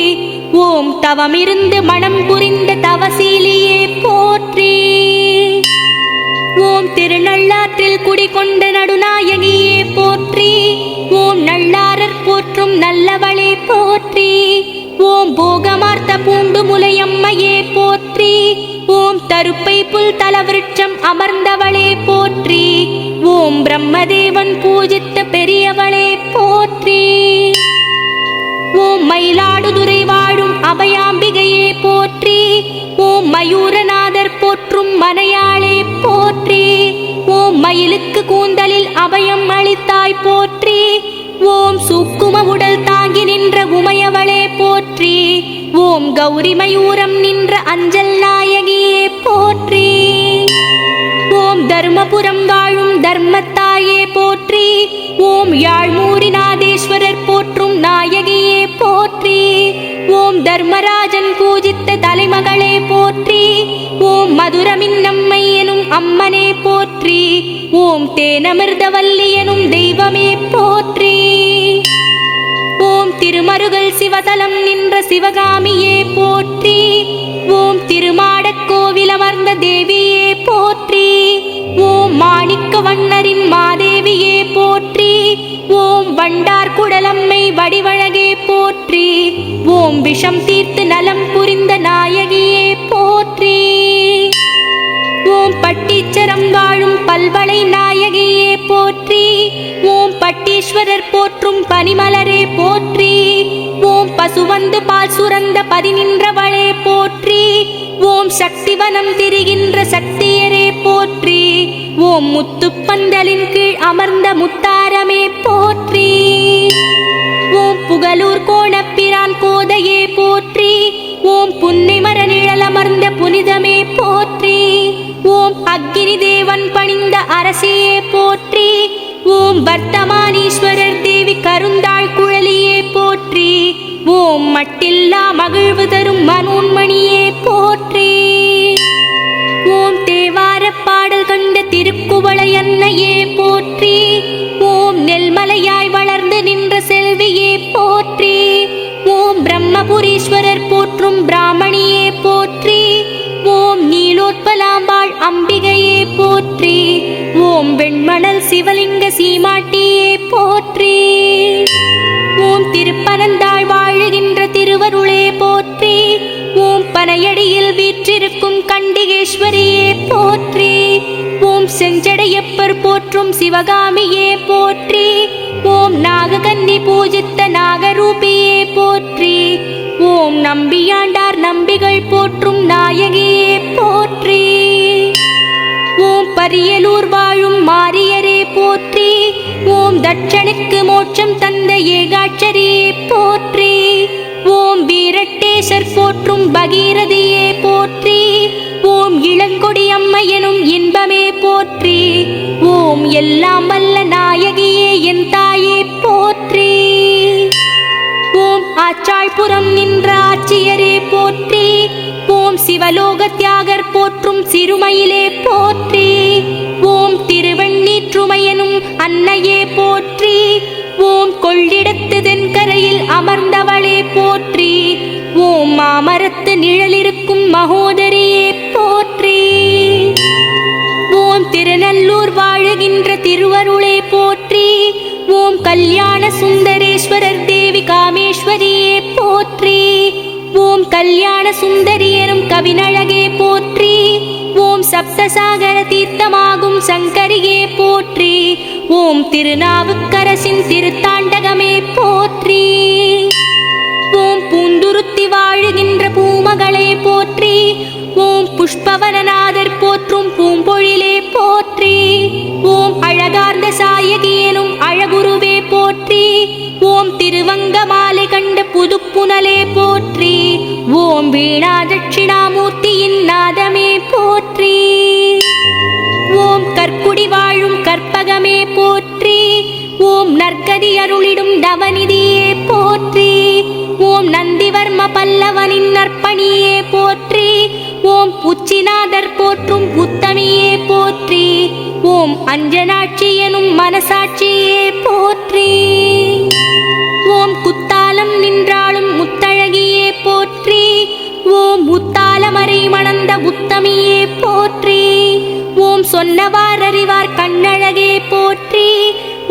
ஓம் தவமிருந்து மனம் புரிந்த தவசீலியே போற்றி. ஓம் திருநள்ளாற்றில் குடிகொண்ட நடுநாயகியே போற்றி. ஓம் நல்லாரர் போற்றும் நல்லவளே போற்றி. ஓம் போகமார்த்த பூண்டு முலையம்மையே போற்றி. ஓம் தருப்பை புல் தலவிருட்சம் அமர்ந்தவளே போற்றி. ஓம் பிரம்மதேவன் பூஜித்த பெரியவளே போற்றி. ஓம் மயிலாடுதுறை வாழும் அபயாம்பிகையே போற்றி. ஓம் மயூரநாதர் போற்றும் மனையாளே போற்றி. ஓம் மயிலுக்கு கூந்தலில் அபயம் அளித்தாய் போற்றி. ஓம் சூக்கும உடல் தாங்கி நின்ற உமையவளே போற்றி. ஓம் கௌரி மயூரம் நின்ற அஞ்சல் நாயகியே போற்றி. ஓம் தர்மபுரம் வாழும் தர்மத்தாயே போற்றி. ஓம் யாழ்மூரிநாதேஸ்வரர் போற்றும் நாயகியே போற்றி. ஓம் தர்மராஜன் பூஜித்த தலைமகளே போற்றி. ஓம் மதுரமின்னம்மை எனும் அம்மனே போற்றி. ஓம் தேனமிர்தவல்லி எனும் தெய்வமே போற்றி. ஓம் திருமருகல் சிவதலம் நின்ற சிவகாமியே போற்றி. ஓம் திருமாடக் கோவில் அமர்ந்த தேவியே போற்றி. ஓம் மாணிக்க வண்ணரின் மாதேவியே போற்றி. ஓம் வண்டார் குடலம்மை வடிவழகே போற்றி. ஓம் விஷம் தீர்த்து நலம் புரிந்த நாயகியே போற்றி. ஓம் பட்டீச்சரம் வாழும் பல்வளை நாயகியே போற்றி. ஓம் பட்டீஸ்வரர் போற்றும் பனிமலரே போற்றி. ஓம் பசுவந்து பால் சுரந்த பதினின்றவளே போற்றி. ஓம் சக்திவனம் திரிகின்ற சக்தியரே போற்றி. ஓம் முத்துப்பந்தலின் கீழ் அமர்ந்த முத்தாரமே போற்றி. ஓம் புகழூர் கோணப்பிரான் கோதையே போற்றி. ஓம் புன்னை மர நிழல் அமர்ந்த புனிதமே போற்றி. ஓம் அக்னி தேவன் பணிந்த அரசியே போற்றி. ஓம் வர்த்தமானீஸ்வரர் தேவி கருந்தாள் குழலியே போற்றி. ஓம் மட்டில்லா மகிழ்வு தரும் மனோன்மணியே போற்றி. ஓம் தேவார பாடல் கண்ட திருக்குவளை ஓம் வெண்மணல் சிவலிங்க சீமாட்டியே போற்றி. ஓம் திருப்பனந்தாள் வாழுகின்ற திருவருளே போற்றி. ஓம் பனையடியில் வீற்றிருக்கும் கண்டிகேஸ்வரியே போற்றி. ஓம் செஞ்சடையப்பர் போற்றும் சிவகாமியே போற்றி. ஓம் நாககன்னி பூஜித்த நாகரூபியே போற்றி. ஓம் நம்பியாண்டார் நம்பிகள் போற்றும் நாயகியே போற்றி. ஓம் பரியலூர் வாழும் மாரியரே போற்றி. ஓம் தட்சனுக்கு மோட்சம் தந்த ஏகாட்சரியே போற்றி. ஓம் வீரட்டேசர் போற்றும் பகீரதியே போற்றி. ஓம் இளங்கொடி அம்மை எனும் இன்பமே போற்றி. ஓம் எல்லாம் வல்ல நாயகியே என் தாயே போற்றி. ஓம் ஆச்சாள்புரம் நின்ற ஆட்சியரே போற்றி. ஓம் சிவலோக தியாகர் போற்றும் சிறுமயிலே போற்றி. ஓம் திருவெண்ணீற்றுமையனும் அன்னையே போற்றி. ஓம் கொள்ளிடத்து தென்கரையில் அமர்ந்தவளே போற்றி. ஓம் மாமரத்து நிழலிருக்கும் மகோதரியே போற்றி. ஓம் திருநல்லூர் வாழுகின்ற திருவருளே போற்றி. ஓம் கல்யாண சுந்தரேஸ்வரர் தேவி காமேஸ்வரியே போற்றி. ஓம் கல்யாண சுந்தரி எனும் கவினழகே போற்றி. ஓம் சப்தசாகர தீர்த்தமாகும் சங்கரியே போற்றி. ஓம் திருநாவுக்கரசின் திருத்தாண்டகமே போற்றி. ஓம் பூந்துருத்தி வாழுகின்ற பூமகளே போற்றி. ஓம் புஷ்பவனநாதர் போற்றும் பூம்பொழிலே போற்றி. ஓம் அழகார்ந்த சாயகி எனும் அழகுருவே போற்றி. ஓம் திருவங்க மாலை கண்ட புதுப்புனலே போற்றி. ஓம் வீணா தட்சிணாமூர்த்தியின் நாதமே போற்றி. ஓம் கற்குடி வாழும் கற்பகமே போற்றி. ஓம் நற்கதி அருளிடும் நவநிதியே போற்றி. ஓம் நந்திவர்ம பல்லவனின் நற்பணியே போற்றி. ஓம் உச்சிநாதர் போற்றும் உத்தமியே போற்றி. ஓம் அஞ்சனாட்சி எனும் மனசாட்சியே போற்றி. ஓம் குத்தாலம் நின்றாலும் முத்தழகியே போற்றி. ஓம் முத்தாலமறை மணந்த உத்தமியே போற்றி. ஓம் சொன்னவார் அறிவார் கண்ணழகே போற்றி.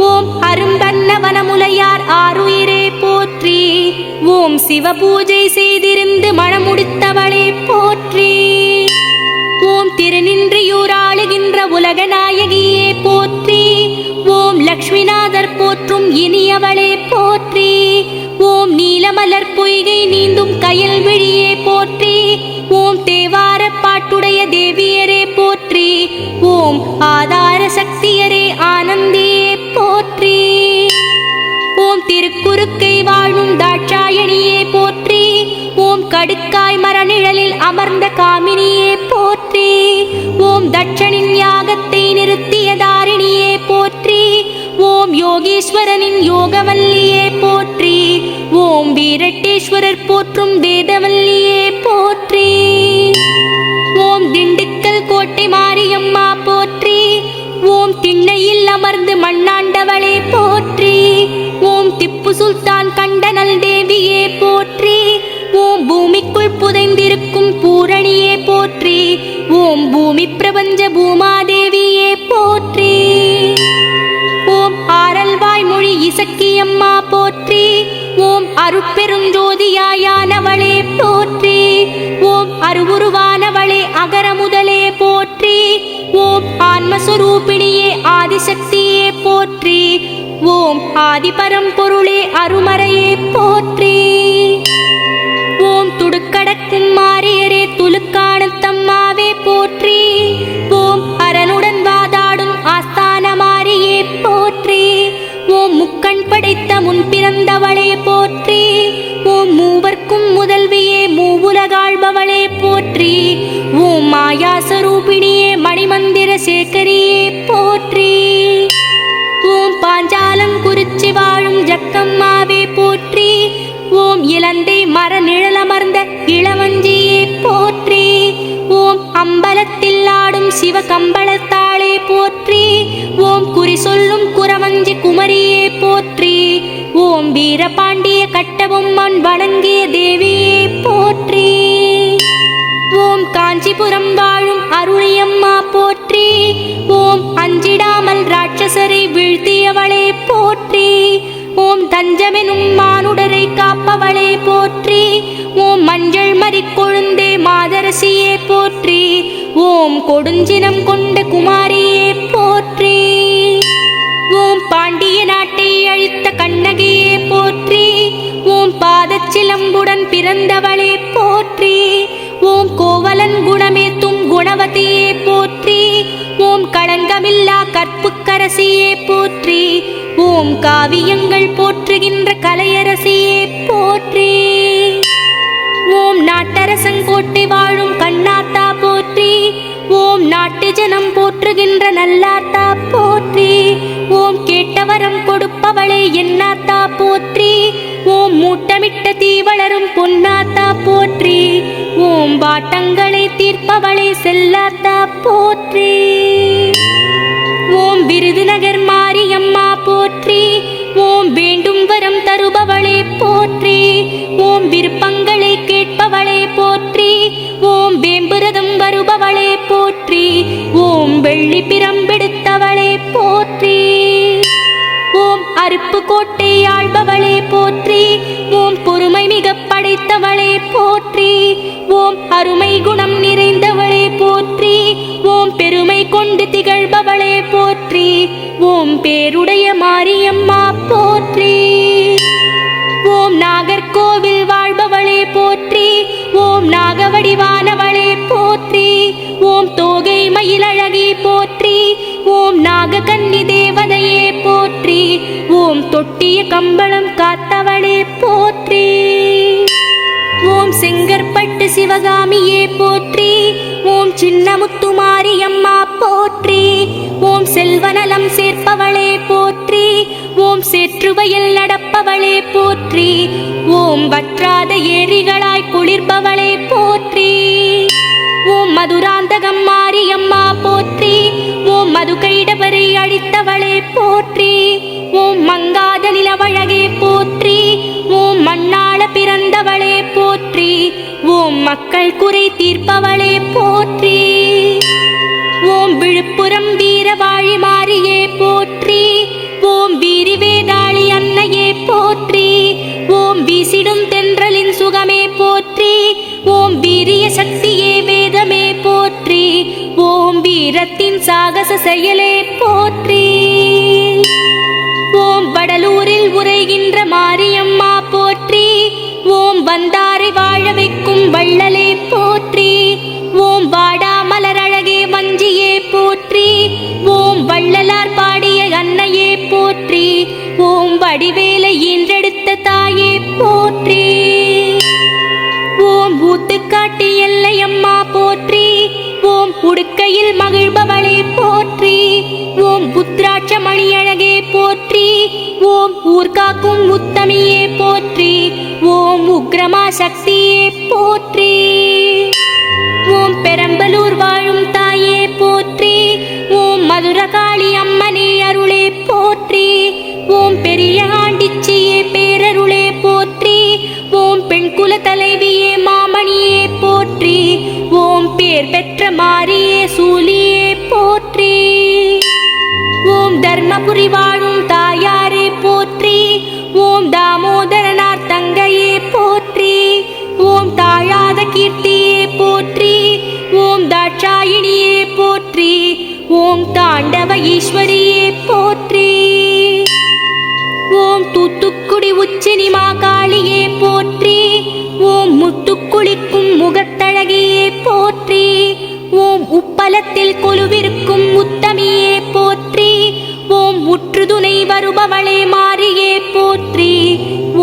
ஓம் அரும்பன்ன வனமுலையார் ஆருயிரே போற்றி. ஓம் சிவபூஜை செய்திருந்து மணமுடித்தவளே போற்றி. ஓம் திருநின்றியூர் ஆளுகின்ற உலக நாயகியே போற்றி. ஓம் லக்ஷ்மிநாதர் போற்றும் இனியவளே போற்றி. ஓம் நீலமலர் பொய்கை நீந்தும் கயல் விழியே போற்றி. ஓம் தேவார பாட்டுடைய தேவியரே போற்றி. ஓம் ஆதார சக்தியரே ஆனந்தியே போற்றி. ஓம் திருக்குறுக்கை வாழும் தாட்சாயணியே போற்றி. ஓம் கடுக்காய் மரநிழலில் அமர்ந்த காமினியே போற்றி. ஓம் தட்சனின் யாகத்தை நிறுத்திய தாரிணியே போற்றி. ஓம் யோகீஸ்வரனின் யோகவல்லியே போற்றி. ஓம் வீரட்டேஸ்வரர் போற்றும் வேதவல்லியே போற்றி. ஓம் திண்டுக்கல் கோட்டை மாரியம்மா போற்றி. ஓம் திண்ணையில் அமர்ந்து மண்ணாண்டவளே போற்றி. ஓம் திப்பு சுல்தான் கண்டனல் தேவியே போற்றி. ஓம் பூமிக்குள் புதைந்திருக்கும் பூரணியே போற்றி. ஓம் பூமி பிரபஞ்ச பூமாதேவியே போற்றி. ஓம் ஆரல்வாய் மொழி இசக்கியம்மா போற்றி. ஓம் அருட்பெருஞ்சோதியாயானவளே போற்றி. ஓம் அருவுருவானவளே அகரமுதலே போற்றி. ஓம் ஆன்மஸ்வரூபிணியே ஆதிசக்தியே போற்றி. ஓம் ஆதிபரம்பொருளே அருமறையே போற்றி. ஓம் துடுக்கடக்கும் மாரியரே துலுக்கானத்தம்மாவே போற்றி. ஓம் அரனுடன் வாதாடும் ஆஸ்தான மாரியே போற்றி. ஓம் முக்கண் படைத்த முன் பிறந்தவளே போற்றி. ஓம் மூவர்க்கும் முதல்வியே மூவுலகாள்பவளே போற்றி. ஓம் மாயாஸ்வரூபிணியே மணிமந்திர சேகரியே போற்றி. ஓம் பாஞ்சாலங்குறிச்சி வாழும் ஜக்கம்மாவே போற்றி. ஓம் இலந்தை மர நிழலமர்ந்த இளவஞ்சியே போற்றி. ஓம் அம்பலத்தில் ஆடும் சிவ கம்பளத்தாளே போற்றி. ஓம் குறி சொல்லும் குறவஞ்சி குமரியே போற்றி. ஓம் வீரபாண்டிய கட்டபொம்மன் வணங்கிய தேவியே போற்றி. ஓம் காஞ்சிபுரம் வாழும் அருளியம்மா போற்றி. ஓம் அஞ்சிடாம கொடுஞ்சினம் கொண்ட குமாரியே போற்றி. ஓம் பாண்டிய நாட்டை அழித்த கண்ணகியே போற்றி. ஓம் பாதச்சிலம்புடன் பிறந்தவளே போற்றி. ஓம் கோவலன் குணமேத்தும் குணவதியே போற்றி. ஓம் களங்கமில்லா கற்புக்கரசியே போற்றி. ஓம் காவியங்கள் போற்றுகின்ற கலையரசியே போற்றி. ஓம் நாட்டரசங்கோட்டை வாழும் கண்ணாத்தா போற்றி. ஓம் நாட்டு ஜனம் போற்றுகின்ற நல்லாத்தா போற்றி. ஓம் கேட்டவரம் கொடுப்பவளே என்னாத்தா போற்றி. ஓம் மூட்டமிட்ட தீவளரும் பொன்னாத்தா போற்றி. ஓம் வாட்டங்களை தீர்ப்பவளே செல்லாத்தா போற்றி. ஓம் விருதுநகர் மாரியம்மா போற்றி. ஓம் வேண்டும் வரம் தருபவளே போற்றி. ஓம் விருப்பங்களை கேட்பவளே போற்றி. ஓம் வேம்புரதம் வருபவளே போற்றி. ஓம் வெள்ளி பிரம்பெடுத்தவளே போற்றி. ஓம் அருப்பு கோட்டை ஆள்பவளே போற்றி. ஓம் பொறுமை மிக படைத்தவளே போற்றி. ஓம் அருமை குணம் நிறைந்தவளே போற்றி. ஓம் பெருமை கொண்டு திகழ்பவளே போற்றி. ஓம் பேருடைய மாரியம்மா போற்றி. ஓம் நாகர்கோவில் வாழ்பவளே போற்றி. ஓம் நாகவடிவானவளே போற்றி. ஓம் தோகை மயிலழகி போற்றி. ஓம் நாககன்னி தேவதையே போற்றி. ஓம் தொட்டிய கம்பளம் காத்தவளே போற்றி. ஓம் செங்கற்பட்டு சிவகாமியே போற்றி. ஓம் சின்னமுத்து மாரியம்மா போற்றி. ஓம் செல்வநலம் சேர்ப்பவளே போற்றி. ஓம் சேற்றுவயல் நடப்பவளே போற்றி. ஓம் வற்றாத ஏரிகளாய் குளிர்பவளே போற்றி. ஓம் மதுராந்தகம் மாரியம்மா போற்றி. ஓம் மதுகைடவரை அழித்தவளே போற்றி. ஓம் மங்காத நிலவழகே போற்றி. ஓம் மண்ணாள பிறந்தவளே போற்றி. ஓம் மக்கள் குறை தீர்ப்பவளே போற்றி. ஓம் விழுப்புரம் வீரவாழி மாரியே போற்றி. ஓம் வீரி வேதாளி அன்னையே போற்றி. ஓம் வீசிடும் தென்றலின் சுகமே போற்றி. ஓம் வீரிய சக்தியே வேதமே போற்றி. ஓம் வீரத்தின் சாகச செயலே போற்றி. ஓம் வடலூரில் உரைகின்ற மாரியம்மா போற்றி. ஓம் வந்தாரை வாழ வைக்கும் வள்ளலே போற்றி. ஓம் வாடாமலரழகே வஞ்சியே போற்றி. ஓம் வள்ளலார் பாடிய அன்னையே போற்றி. ஓம் வடிவேலை ஈன்றெடுத்த தாயே போற்றி. ஓம் ஊத்துக்காட்டு எல்லையம்மா போற்றி. ஓம் உடுக்கையில் மகிழ்பவளே போற்றி. ஓம் புத்ராட்ச மணியழகே போற்றி. ஓம் ஊர்காக்கும் உத்தமியே போற்றி. ஓம் உக்ரமா சக்தியே போற்றி. ஓம் பெரம்பலூர் வாழும் தாயே போற்றி. ஓம் மதுரகாளி அம்மனே அருளே போற்றி. ஓம் பெரிய ஆண்டிச்சியே பேரருளே போற்றி. ஓம் பெண்குல தலைவியே மாமணியே போற்றி. ஓம் பேர் பெற்ற மாரியே சூலியே போற்றி. ஓம் தர்மபுரி வாழும் தாயாரே போற்றி. ஓம் தாமோதரனார் தங்கையே போற்றி. ஓம் தாழாத கீர்த்தியே போற்றி. ஓம் தாட்சாயினியே போற்றி. ஓம் தாண்டவ ஈஸ்வரியே போற்றி. ஓம் தூத்துக்குடி உச்சினி மாகாளியே போற்றி. ஓம் முத்துக்குளிக்கும் முகத்தழகியே போற்றி. ஓம் உப்பலத்தில் கொலுவிருக்கும் உத்தமியே போற்றி. ஓம் உற்றுதுணை வருபவளே மாரியே போற்றி.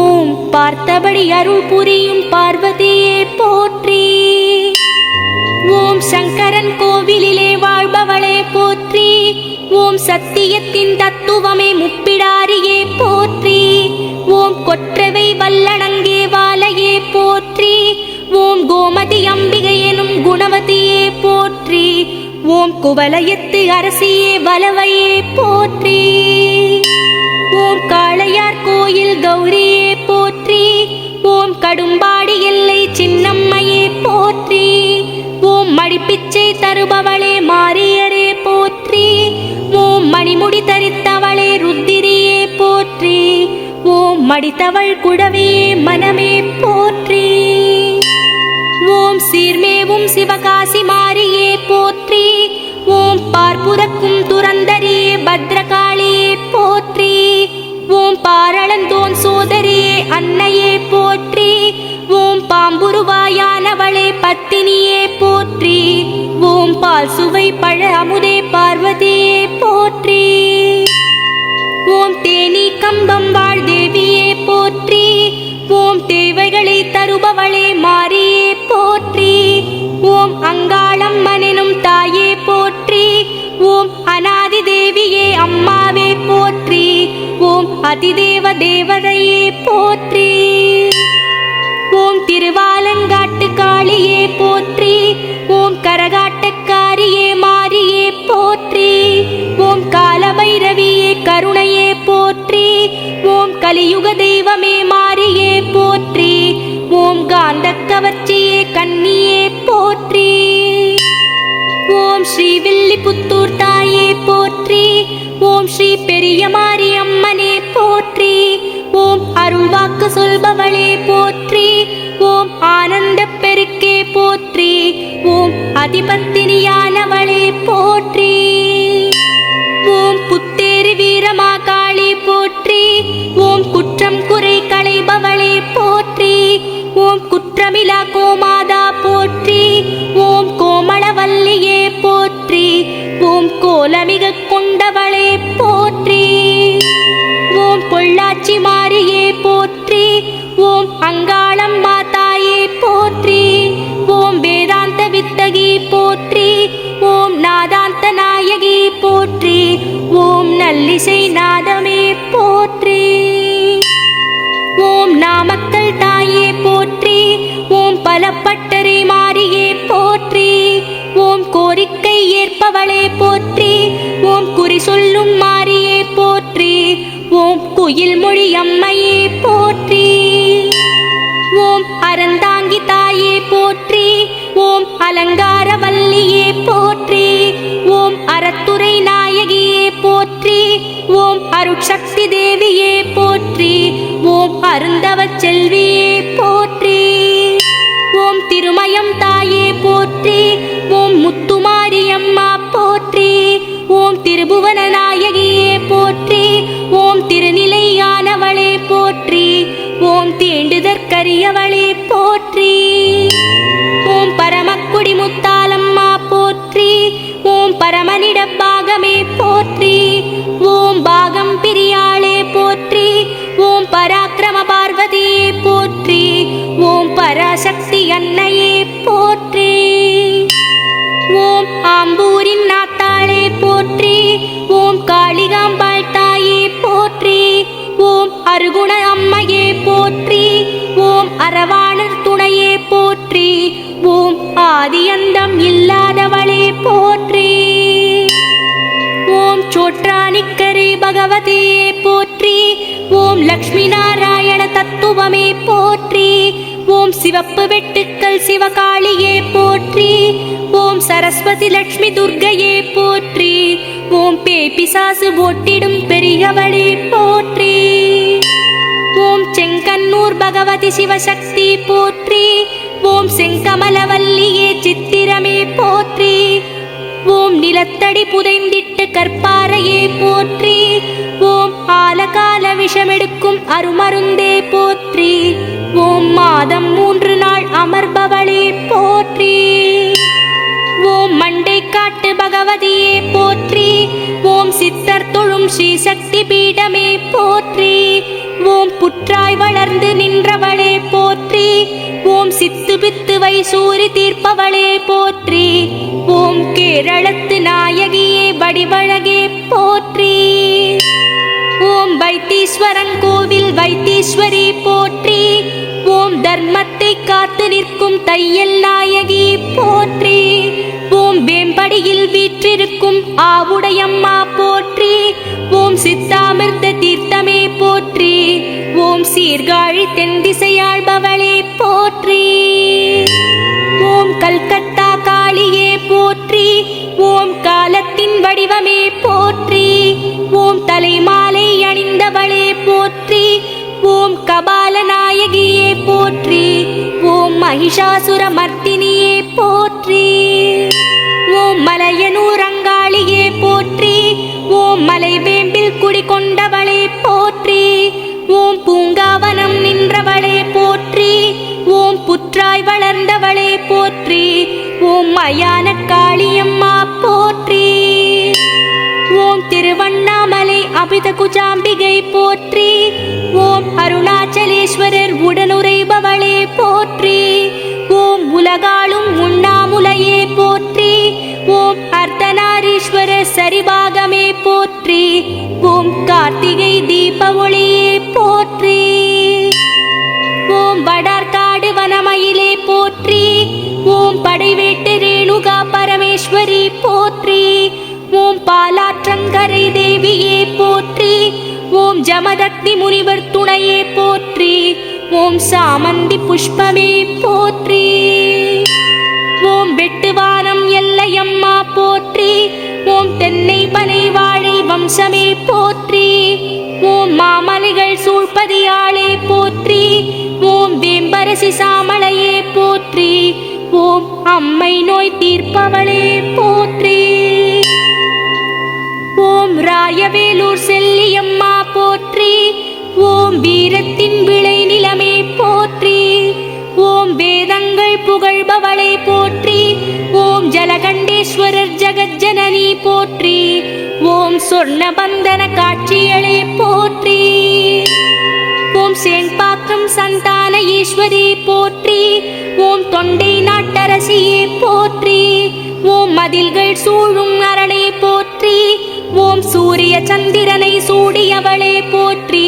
ஓம் பார்த்தபடி அருள் புரியும் பார்வதியே போற்றி. ஓம் சங்கரன் கோவிலிலே வாழ்பவளே போற்றி. ஓம் சத்தியத்தின் தத்துவமே முப்பிடாரியே போற்றி. ஓம் கொற்றவை வல்லணங்கே வாலையே போற்றி. ஓம் கோமதி அம்பிகை எனும் குணவதியே போற்றி. ஓம் குவலயத்து அரசியே வலவையே போற்றி. ஓம் காளையார் கோயில் கௌரியே போற்றி. ஓம் கடும்பாடி எல்லை சின்னம்மையே போற்றி. ஓம் மடிப்பிச்சை தருபவளே மாரியரே போற்றி. ஓம் மணிமுடி தரித்தவளே ருத்திரியே போற்றி. ஓம் மடித்தவள் குடவையே மனமே போற்றி. ஓம் சீர்மேவும் சிவகாசி மாரியே போற்றி. அன்னையே போற்றி. ஓம் பாம்புருவாயானவளே பத்தினியே போற்றி. ஓம் பால் சுவை பழ அமுதே பார்வதியே போற்றி. ஓம் தேனி கம்பம் வாழ் தேவியே போற்றி. ஓம் தேவைகளை தருபவளே மாரியே போற்றி. ஓம் அங்காளம்மனும் தாயே போற்றி. ஓம் அநாதி தேவியே அம்மாவே போற்றி. ஓம் அதிதேவ தேவதையே போற்றி. ஓம் திருவாலங்காட்டு காளியே போற்றி. ஓம் கரகாட்டக்காரியே மாரியே போற்றி. ஓம் காலபைரவியே கருணையே போற்றி. ஓம் கலியுக தெய்வமே மாரியே போற்றி. ஓம் காந்தக்கவர்ச்சியே கன்னியே போற்றி. ஓம் ஸ்ரீ வில்லிபுத்தூர் தாயே போற்றி. ஓம் ஸ்ரீ பெரிய மாரியம்மனே போற்றி. ஓம் அருள்வாக்கு சொல்பவளே போற்றி. ஓம் ஆனந்த பெருக்கே போற்றி. ஓம் அதிபத்தினியானவளே போற்றி. ஓம் புத்தேரி வீரமாகாளி போற்றி. ஓம் குற்றம் குறை களைபவளே போற்றி. ஓம் குற்றமிலா கோமாதா போற்றி. ஓம் கோமளவல்லியே போற்றி. ஓம் கோலமிக கொண்டவளே போற்றி. ஓம் பொள்ளாச்சி மாரியே போற்றி. ஓம் அங்காளம் மாதாயே போற்றி. ஓம் வேதாந்த வித்தகி போற்றி. ஓம் நாதாந்த நாயகி போற்றி. ஓம் நல்லிசை நாதமே போற்றி. ஓம் நாமக்கல் தாயே போற்றி. ஓம் பலப்பட்டரை மாரியே போற்றி. ஓம் கோரிக்கை ஏற்பவளே போற்றி. ஓம் குறி சொல்லும் மாரியே போற்றி. ஓம் குயில் மொழி அம்மையே போற்றி. ஓம் அறந்தாங்கி தாயே போற்றி. ஓம் அலங்காரவல்லியே போற்றி. ஓம் அறத்துறை நாயகியே போற்றி. ஓம் அருட்சக்தி தேவியே போற்றி. ஓம் அருந்தவ செல்வியே போற்றி. ஓம் திருமயம் தாயே போற்றி. ஓம் முத்துமாரியம்மா போற்றி. ஓம் திருபுவன நாயகியே போற்றி. ஓம் திருநிலையானவளே போற்றி. ஓம் தீண்டுதற்கரியவளே போற்றி. ஓம் பரமக்குடி முத்தாலம்மா போற்றி. ஓம் பரமனிட பாகமே போற்றி. ஓம் பாகம் பிரியாளே போற்றி. ஓம் பராக்கிரம பார்வதியே போற்றி. ஓம் பராசக்தி அன்னையே போற்றி. ஓம் ஆம்பூரின் நாத்தாளே போற்றி. ஓம் காளிகாம்பாள் தாயே போற்றி. ஓம் அருகுண அம்மையே போற்றி. ஓம் அரவாணர் துணையே போற்றி. ஓம் ஆதியந்தம் இல்லாதவளே போற்றி. ஓம் சோற்றானிக்கரை பகவதியே போற்றி. ஓம் லக்ஷ்மி நாராயண தத்துவமே போற்றி. ஓம் சிவப்பு வெட்டுக்கள் சிவகாளியே போற்றி. ஓம் சரஸ்வதி லக்ஷ்மி துர்க்கையே போற்றி. ஓம் பேபிசாசு ஓட்டிடும் பெரியவளே போற்றி. ஓம் செங்கன்னூர் பகவதி சிவசக்தி போற்றி. ஓம் செங்கமலவல்லியே சித்திரமே போற்றி. ஓம் நிலத்தடி புதைந்திட்டு கற்பாரையே போற்றி. ஓம் ஆலகால விஷமெடுக்கும் அருமருந்தே போற்றி. ஓம் மாதம் 3 நாள் அமர்பவளே போற்றி. ஓம் மண்டை காட்டு பகவதியே போற்றி. ஓம் சித்தர் தொழும் ஸ்ரீ சக்தி பீடமே போற்றி. ஓம் புற்றாய் வளர்ந்து நின்றவளே போற்றி. ஓம் சித்து பித்து வைசூரி தீர்ப்பவளே போற்றி. ஓம் கேரளத்து நாயகியே வடிவழகே போற்றி. ஓம் வைத்தீஸ்வரன் கோவில் வைத்தீஸ்வரி போற்றி. ஓம் தர்மத்தை காத்து நிற்கும் தையல் நாயகி போற்றி. ஓம் வேம்படியில் வீற்றிருக்கும் ஆவுடையம்மா போற்றி. ஓம் சித்தாமிர்த தீர்த்தமே போற்றி. ஓம் சீர்காழி தென்திசையாள்பவளே போற்றி. ஓம் கல்கத்தா காளியே போற்றி. ஓம் காலத்தின் வடிவமே போற்றி. ஓம் தலைமாலை அணிந்தவளே போற்றி. ஓம் கபால நாயகியே போற்றி. ஓம் மகிஷாசுர மர்த்தினியே போற்றி. ஓம் மலையனூர் அங்காளியே போற்றி. ஓம் மலை வேம்பில் குடிகொண்டவளே போற்றி. ஓம் பூங்காவனம் நின்ற வளர்ந்தவளே போற்றி. ஓம் மயான காளியம்மா போற்றி. ஓம் திருவண்ணாமலை அபித குஜாம்பிகை போற்றி. ஓம் அருணாச்சலேஸ்வரர் உடனுறைபவளே போற்றி. ஓம் உலகாளும் உண்ணாமுலையே போற்றி. ஓம் அர்த்தநாரீஸ்வரர் சரிபாகமே போற்றி. ஓம் கார்த்திகை தீப ஒளியே போற்றி. ஓம் வடார்காடு வனமயிலே போற்றி. ஓம் படைவேட்டு ரேணுகா பரமேஸ்வரி போற்றி. ஓம் பாலாற்றங்கரை தேவியே போற்றி. ஓம் ஜமதக்னி முனிவர் துணையே போற்றி. ஓம் சாமந்தி புஷ்பமே போற்றி. ஓம் வெட்டுவானம் எல்லையம்மா போற்றி. ஓம் தென்னை பனை வாழை வம்சமே போற்றி. ஓம் மாமலைகள் சூழ்பதியாளே போற்றி. ஓம் வேம்பரசி சாமளையே போற்றி. ஓம் அம்மை நோய் தீர்ப்பவளே போற்றி. ஓம் ராயவேலூர் செல்லியம்மா போற்றி. ஓம் வீரத்தின் விளை நிலமே போற்றி. ஓம் வேதங்கள் புகழ்பவளே போற்றி. ஓம் ஜலகண்டேஸ்வரர் ஜகஜனனி போற்றி. ஓம் சொர்ணபந்தன காட்சியளே போற்றி. ஓம் சேங்பாக்கம் சந்தான ஈஸ்வரி போற்றி. ஓம் தொண்டை நாட்டரசியே போற்றி. ஓம் மதில்கள் சூழும் அரணே போற்றி. ஓம் சூரிய சந்திரனை சூடியவளே போற்றி.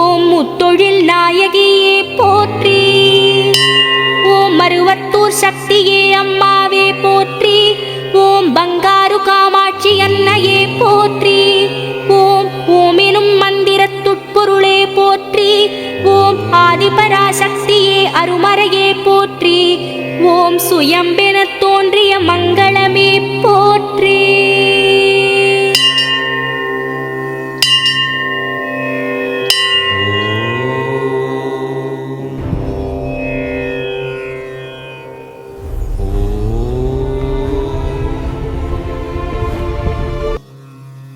ஓம் முத்தொழில் நாயகியே போற்றி. ஓம் மருவத்தூர் சக்தியே அம்மாவே போற்றி. ஓம் பங்காரு காமாட்சி அன்னையே போற்றி. ஓம் ஓம் எனும் மந்திரத்துட்பொருளே போற்றி. ஓம் ஆதிபராசக்தியே அருமறையே போற்றி. ஓம் சுயம்பென தோன்றி